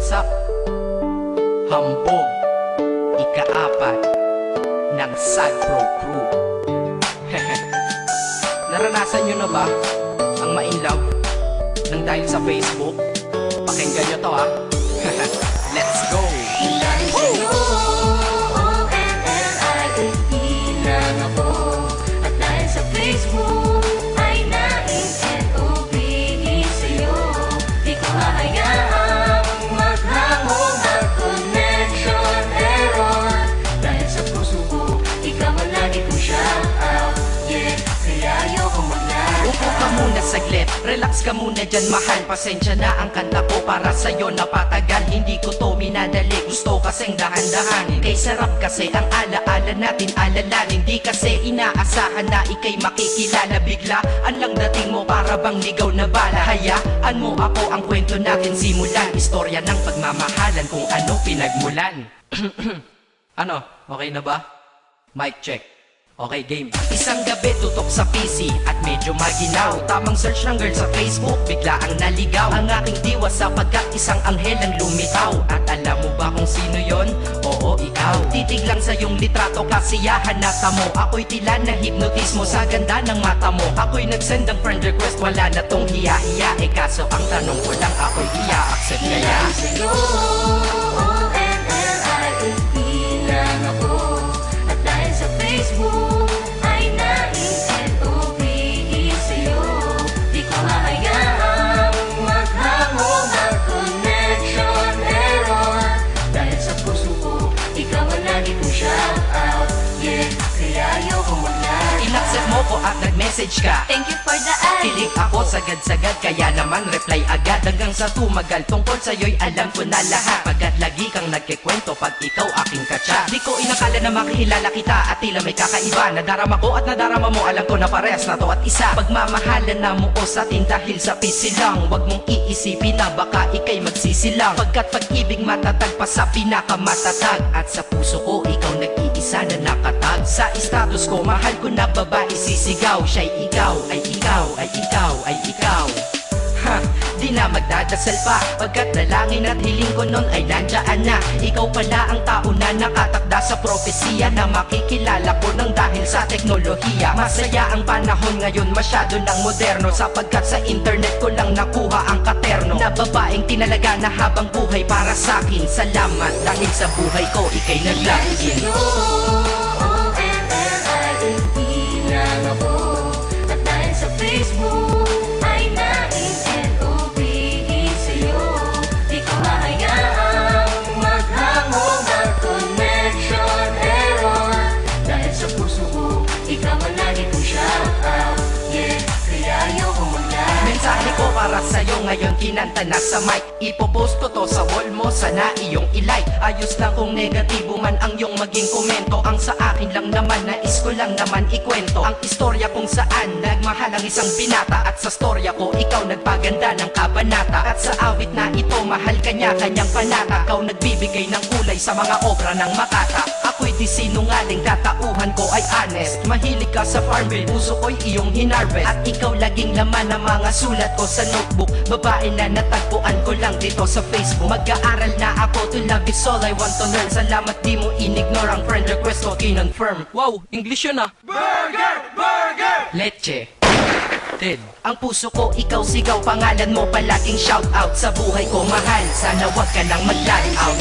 wasak. Hambog, ika-4 ng Sad Pro Crew. Naranasan nyo na ba ang ma-inlove nang dahil sa Facebook? Pakinggan nyo to ha. Let's go! At dahil sa Facebook ay naing-NOBE sa'yo. Di ko hahayaang maghango, mag-connection error. Dahil sa puso ko, ikaw ang lagi kong shout out. Yeah, kaya ayoko mag-lag. Upo ka muna saglit, relax ka muna dyan mahal. Pasensya na ang kanta ko para sa'yo napatagal. Hindi ko to minadali, gusto kasing dahan-dahan. Kay sarap kasi ang alaala natin alalanin. Di kasi inaasahan na ikay makikilala. Biglaan lang dating mo para bang ligaw na bala. Hayaan mo ako ang kwento natin simulan. Istorya ng pagmamahalan kung ano pinagmulan. Ano, okay na ba? Mic check. Okay, game. Isang gabi tutok sa PC at medyo maginaw. Tamang search ng girl sa Facebook, bigla ang naligaw. Ang aking diwa sapagkat isang anghel ang lumitaw. At alam mo ba kung sino yon? Oo, ikaw. Titig lang sa iyong litrato, kasiyahan na tamo. Ako'y tila na hypnotismo sa ganda ng mata mo. Ako'y nagsend ng friend request, wala na tong hiya-hiya. Eh kaso ang tanong ko lang, ako'y iya-accept kaya? Sa'yo, ONLIFE lang ako. At dahil sa Facebook ay naing-NOBE sa'yo. Di ko hahayaang maghango, mag-connection error. Dahil sa puso ko, ikaw ang lagi kong shout out. Yeah, kaya ayoko mag-lag. In-accept mo ko at nag-message ka. Thank you for the ad. Kilig ako sagad-sagad, kaya naman reply agad. Hanggang sa tumagal, tungkol sa'yo'y alam ko na lahat. Pagkat lagi kang nagkikwento pag ikaw aking katsa. Di ko inakala na makikilala kita at tila may kakaiba. Nadarama ko at nadarama mo, alam ko na parehas na to at isa. Pagmamahalan na mo o sa atin dahil sa pisilang. Huwag mong iisipin na baka ikay magsisilang. Pagkat pag-ibig matatag pa sa pinakamatatag. At sa puso ko, ikaw nag-iisa na nakatag. Sa status ko, mahal ko na babae sisigaw. Siya'y ikaw, ay ikaw, ay ikaw, ay ikaw. Ha, di na magdadasal pa. Pagkat dalangin at hiling ko nun ay nandiyan na. Ikaw pala ang tao na nakatakda sa propesiya. Na makikilala ko nang dahil sa teknolohiya. Masaya ang panahon ngayon, masyado ng moderno. Sapagkat sa internet ko lang nakuha ang katerno. Na babaeng tinalaga na habang buhay para sa'kin. Salamat dahil sa buhay ko, ikay nag-login. Lang ako. At dahil sa Facebook ay naing-NOBE sa'yo. Di ko hahayaang maghango, mag-connection error. Dahil sa puso ko, ikaw ang lagi kong shout out. Yeah, kaya ayoko mag-lag. Mensahe ko para sa'yo ngayon kinanta na sa mic. Ipopost ko to sa wall mo, sana iyong ilike. Ayos lang kung negatibo man ang iyong maging komento. Ang sa akin lang naman, nais ko lang naman ikwento ang istorya kung saan nagmahal ang isang binata. At sa storya ko, ikaw nagpaganda ng kabanata. At sa awit na ito, mahal kanya kanyang panata. Ikaw nagbibigay ng kulay sa mga obra ng Makata. Ako'y di sinungaling, tatauhan ko ay honest. Mahilig ka sa farm bill, puso ko'y iyong hinarvest. At ikaw laging laman ng mga sulat ko sa notebook. Babae na natagpuan ko lang dito sa Facebook. Mag-aaral na ako, to love is all I want to learn. Salamat di mo inignore ang friend request ko, kinonfirm. Wow, English yun ah. Burger! Burger! Leche. Ted. Ang puso ko, ikaw sigaw, pangalan mo palaging shout out. Sa buhay ko mahal, sana wag ka nang mag-lag out.